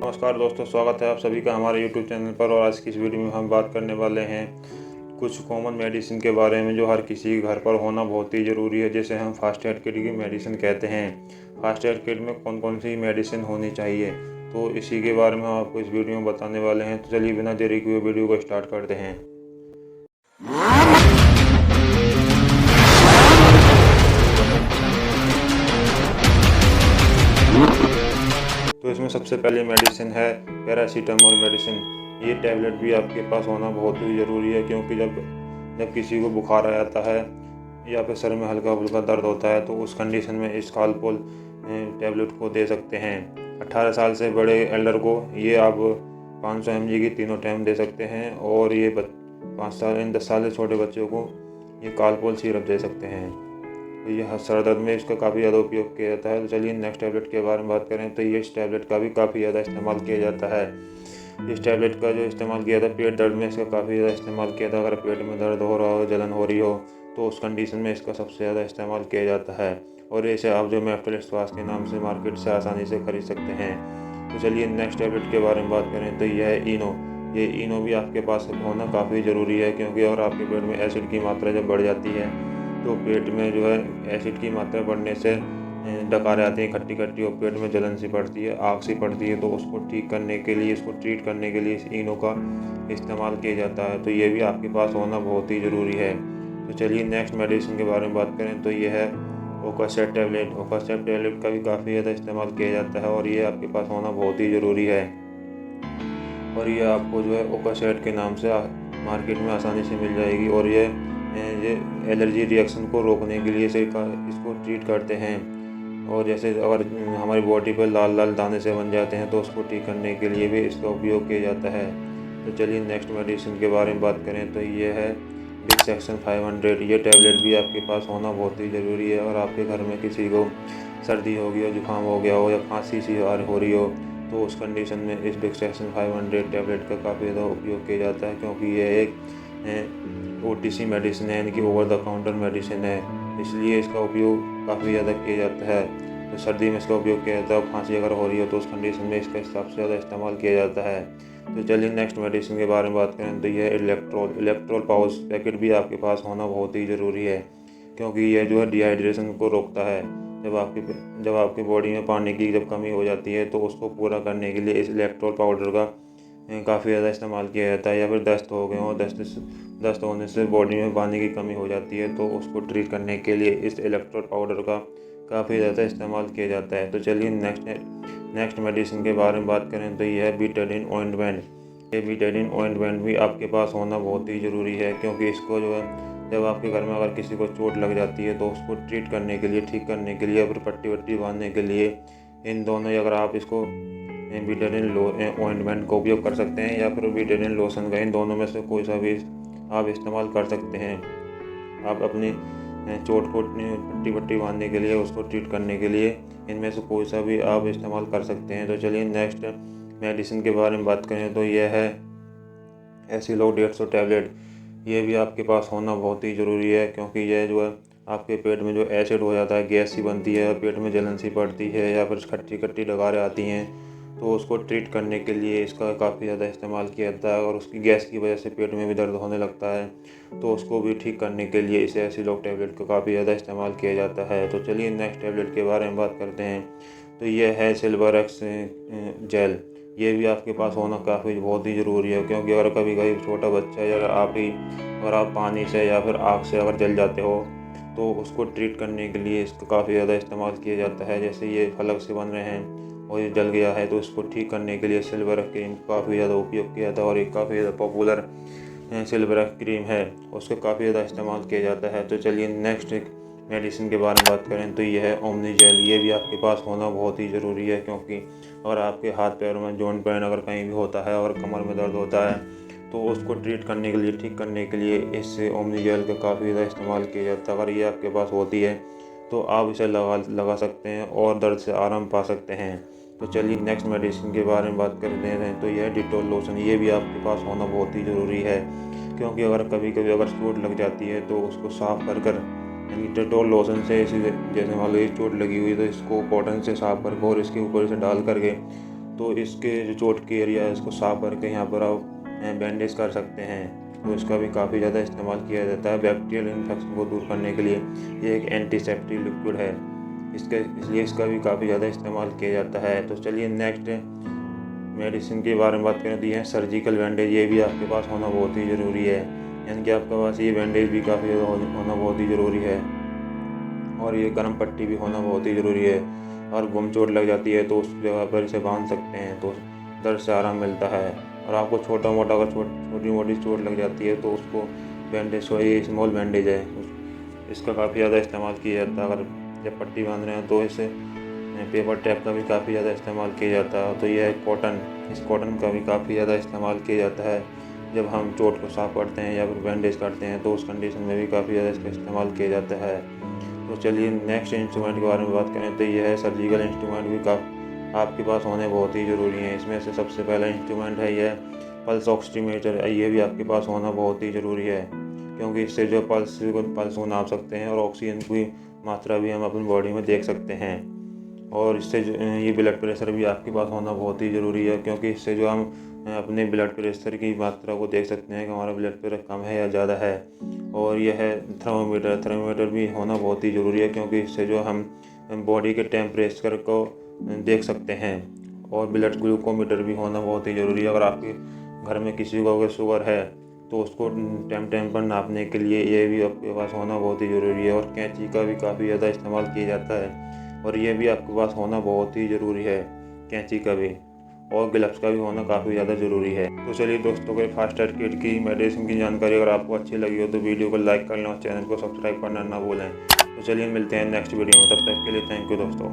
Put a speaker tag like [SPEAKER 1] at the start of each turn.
[SPEAKER 1] नमस्कार दोस्तों, स्वागत है आप सभी का हमारे YouTube चैनल पर। और आज की इस वीडियो में हम बात करने वाले हैं कुछ कॉमन मेडिसिन के बारे में जो हर किसी के घर पर होना बहुत ही ज़रूरी है, जिसे हम फर्स्ट एड किट की मेडिसिन कहते हैं। फर्स्ट एड किट में कौन कौन सी मेडिसिन होनी चाहिए, तो इसी के बारे में हम आपको इस वीडियो में बताने वाले हैं। तो चलिए बिना देरी किए वीडियो को स्टार्ट करते हैं। तो इसमें सबसे पहले मेडिसिन है पैरासीटामोल मेडिसिन। ये टैबलेट भी आपके पास होना बहुत ही ज़रूरी है, क्योंकि जब किसी को बुखार आ जाता है या फिर सर में हल्का फुल्का दर्द होता है तो उस कंडीशन में इस कालपोल टैबलेट को दे सकते हैं। 18 साल से बड़े एल्डर को ये आप 500 mg की तीनों टाइम दे सकते हैं, और ये 10 साल से छोटे बच्चों को ये कालपोल सिरप दे सकते हैं। तो ये सर दर्द में इसका काफ़ी ज़्यादा उपयोग किया जाता है। तो चलिए नेक्स्ट टैबलेट के बारे में बात करें तो ये इस टैबलेट का भी काफ़ी ज़्यादा इस्तेमाल किया जाता है। इस टैबलेट का जो इस्तेमाल किया था पेट दर्द में, इसका काफ़ी ज़्यादा इस्तेमाल किया था। अगर पेट में दर्द हो रहा हो, जलन हो रही हो, तो उस कंडीशन में इसका सबसे ज़्यादा इस्तेमाल किया जाता है। और इसे आप जो मेफ्टल स्वास्थ्य के नाम से मार्केट से आसानी से खरीद सकते हैं। तो चलिए नेक्स्ट टैबलेट के बारे में बात करें तो यह है इनो। ये इनो भी आपके पास होना काफ़ी ज़रूरी है, क्योंकि अगर आपके पेट में एसिड की मात्रा जब बढ़ जाती है तो पेट में जो है एसिड की मात्रा बढ़ने से डकारें आती हैं खट्टी खट्टी, और पेट में जलन सी पड़ती है, आग सी पड़ती है। तो उसको ठीक करने के लिए, इसको ट्रीट करने के लिए इस इनो का इस्तेमाल किया जाता है। तो ये भी आपके पास होना बहुत ही ज़रूरी है। तो चलिए नेक्स्ट मेडिसिन के बारे में बात करें तो ये है ओकासेट टैबलेट। ओकासेट टैबलेट का भी काफ़ी ज़्यादा इस्तेमाल किया जाता है, और ये आपके पास होना बहुत ही ज़रूरी है। और ये आपको जो है ओकासेट के नाम से मार्केट में आसानी से मिल जाएगी। और ये एलर्जी रिएक्शन को रोकने के लिए इसको ट्रीट करते हैं। और जैसे अगर हमारी बॉडी पर लाल लाल दाने से बन जाते हैं तो उसको ठीक करने के लिए भी इसका उपयोग किया जाता है। तो चलिए नेक्स्ट मेडिसिन के बारे में बात करें तो ये है विक्स एक्शन 500। ये टैबलेट भी आपके पास होना बहुत ही ज़रूरी है। और आपके घर में किसी को सर्दी हो गई हो, जुकाम हो गया हो, या खांसी सी हो रही हो, तो उस कंडीशन में इस विक्स एक्शन 500 टैबलेट का काफ़ी ज़्यादा उपयोग किया जाता है, क्योंकि ये एक OTC मेडिसिन है, यानी कि ओवर द काउंटर मेडिसिन है, इसलिए इसका उपयोग काफ़ी ज़्यादा किया जाता है। तो सर्दी में इसका उपयोग किया जाता है, और खांसी अगर हो रही हो तो उस कंडीशन में इसका सबसे ज़्यादा इस्तेमाल किया जाता है। तो चलिए नेक्स्ट मेडिसिन के बारे में बात करें तो यह इलेक्ट्रोल पाउच पैकेट भी आपके पास होना बहुत ही ज़रूरी है, क्योंकि यह जो है डिहाइड्रेशन को रोकता है। जब आपकी बॉडी में पानी की जब कमी हो जाती है तो उसको पूरा करने के लिए इस इलेक्ट्रोल पाउडर का काफ़ी ज़्यादा इस्तेमाल किया जाता है। या फिर दस्त हो गए हो, दस्त होने से बॉडी में पानी की कमी हो जाती है, तो उसको ट्रीट करने के लिए इस इलेक्ट्रोल पाउडर का काफ़ी ज़्यादा इस्तेमाल किया जाता है। तो चलिए नेक्स्ट मेडिसिन के बारे में बात करें तो यह है बीटाडीन ऑइंटमेंट। ये बीटाडीन ऑइंटमेंट भी आपके पास होना बहुत ही ज़रूरी है, क्योंकि इसको जो है जब आपके घर में अगर किसी को चोट लग जाती है तो उसको ट्रीट करने के लिए, ठीक करने के लिए, फिर पट्टी वट्टी बांधने के लिए, इन दोनों अगर आप इसको बीटाडीन ऑइंटमेंट का उपयोग कर सकते हैं या फिर बीटाडीन लोशन का, इन दोनों में से कोई सा भी आप इस्तेमाल कर सकते हैं। आप अपनी चोट को पट्टी पट्टी बांधने के लिए, उसको ट्रीट करने के लिए इनमें से कोई सा भी आप इस्तेमाल कर सकते हैं। तो चलिए नेक्स्ट मेडिसिन के बारे में बात करें तो यह है एसिलोक 150 टैबलेट। ये भी आपके पास होना बहुत ही ज़रूरी है, क्योंकि यह जो है आपके पेट में जो एसिड हो जाता है, गैस सी बनती है, पेट में जलन सी पड़ती है, या फिर खट्टी खट्टी डगारें आती हैं, तो उसको ट्रीट करने के लिए इसका काफ़ी ज़्यादा इस्तेमाल किया जाता है। और उसकी गैस की वजह से पेट में भी दर्द होने लगता है, तो उसको भी ठीक करने के लिए इस एसिलोक टैबलेट का काफ़ी ज़्यादा इस्तेमाल किया जाता है। तो चलिए नेक्स्ट टैबलेट के बारे में बात करते हैं। तो ये है सिल्वरएक्स जेल। ये भी आपके पास होना बहुत ही ज़रूरी है, क्योंकि अगर कभी कभी छोटा बच्चा या अगर आप पानी से या फिर आग से अगर जल जाते हो तो उसको ट्रीट करने के लिए इसका काफ़ी ज़्यादा इस्तेमाल किया जाता है। जैसे ये फलक से बन रहे हैं और ये जल गया है, तो इसको ठीक करने के लिए सिल्वरएक्स क्रीम काफ़ी ज़्यादा उपयोग किया जाता है, और ये काफ़ी ज़्यादा पॉपुलर सिल्वरएक्स क्रीम है, उसका काफ़ी ज़्यादा इस्तेमाल किया जाता है। तो चलिए नेक्स्ट मेडिसिन के बारे में बात करें तो ये है ओमनी जेल। ये भी आपके पास होना बहुत ही ज़रूरी है, क्योंकि अगर आपके हाथ पैरों में जॉइंट पेन अगर कहीं भी होता है और कमर में दर्द होता है, तो उसको ट्रीट करने के लिए, ठीक करने के लिए इस ओमनी जेल का काफ़ी ज़्यादा इस्तेमाल किया जाता है। अगर ये आपके पास होती है तो आप इसे लगा सकते हैं और दर्द से आराम पा सकते हैं। तो चलिए नेक्स्ट मेडिसिन के बारे में बात करते हैं तो यह है डिटॉल लोशन। ये भी आपके पास होना बहुत ही ज़रूरी है, क्योंकि अगर कभी कभी अगर चोट लग जाती है तो उसको साफ़ कर यानी डेटॉल लोशन से जैसे मान लो चोट लगी हुई तो इसको कॉटन से साफ करके और इसके ऊपर से डाल करके तो इसके जो चोट के एरिया है इसको साफ करके यहाँ पर आप बैंडेज कर सकते हैं। तो इसका भी काफ़ी ज़्यादा इस्तेमाल किया जाता है बैक्टीरियल इन्फेक्शन को दूर करने के लिए। ये एक एंटीसेप्टिक लिक्विड है, इसलिए इसका भी काफ़ी ज़्यादा इस्तेमाल किया जाता है। तो चलिए नेक्स्ट मेडिसिन के बारे में बात करें तो ये है सर्जिकल बैंडेज। ये भी आपके पास होना बहुत ही ज़रूरी है, यानी कि आपके पास ये बैंडेज भी काफ़ी ज़्यादा होना बहुत ही ज़रूरी है। और ये गर्म पट्टी भी होना बहुत ही ज़रूरी है। और गुम चोट लग जाती है तो उस जगह पर इसे बांध सकते हैं, तो दर्द से आराम मिलता है। और आपको छोटा मोटा अगर छोटी मोटी चोट लग जाती है तो उसको बैंडेज, ये स्मॉल बैंडेज है, इसका काफ़ी ज़्यादा इस्तेमाल किया जाता है। अगर जब पट्टी बांध रहे हैं तो इसे पेपर टैप का भी काफ़ी ज़्यादा इस्तेमाल किया जाता है। तो यह है कॉटन, इस कॉटन का भी काफ़ी ज़्यादा इस्तेमाल किया जाता है जब हम चोट को साफ करते हैं या फिर बैंडेज करते हैं, तो उस कंडीशन में भी काफ़ी ज़्यादा इसका इस्तेमाल किया जाता है। तो चलिए नेक्स्ट इंस्ट्रूमेंट के बारे में बात करें तो ये है सर्जिकल इंस्ट्रूमेंट भी आपके पास होने बहुत ही ज़रूरी हैं। इसमें से सबसे पहला इंस्ट्रूमेंट है यह पल्स ऑक्सीमीटर। ये भी आपके पास होना बहुत ही ज़रूरी है, क्योंकि इससे जो पल्स को नाप सकते हैं और ऑक्सीजन की मात्रा भी हम अपनी बॉडी में देख सकते हैं। और इससे जो ये ब्लड प्रेशर भी आपके पास होना बहुत ही ज़रूरी है, क्योंकि इससे जो हम अपने ब्लड प्रेशर की मात्रा को देख सकते हैं कि हमारा ब्लड प्रेशर कम है या ज़्यादा है। और यह है थर्मामीटर भी होना बहुत ही ज़रूरी है, क्योंकि इससे जो हम बॉडी के टेम्परेचर को देख सकते हैं। और ब्लड ग्लूकोमीटर भी होना बहुत ही ज़रूरी है। अगर आपके घर में किसी को अगर शुगर है तो उसको टाइम पर नापने के लिए ये भी आपके पास होना बहुत ही ज़रूरी है। और कैंची का भी काफ़ी ज़्यादा इस्तेमाल किया जाता है, और ये भी आपके पास होना बहुत ही ज़रूरी है, कैंची का भी। और ग्लव्स का भी होना काफ़ी ज़्यादा ज़रूरी है। तो चलिए दोस्तों, कोई फास्ट एड किट की मेडिसिन की जानकारी अगर आपको अच्छी लगी हो तो वीडियो को लाइक कर लें और चैनल को सब्सक्राइब करना ना भूलें। तो चलिए मिलते हैं नेक्स्ट वीडियो में, तब तक के लिए थैंक यू दोस्तों।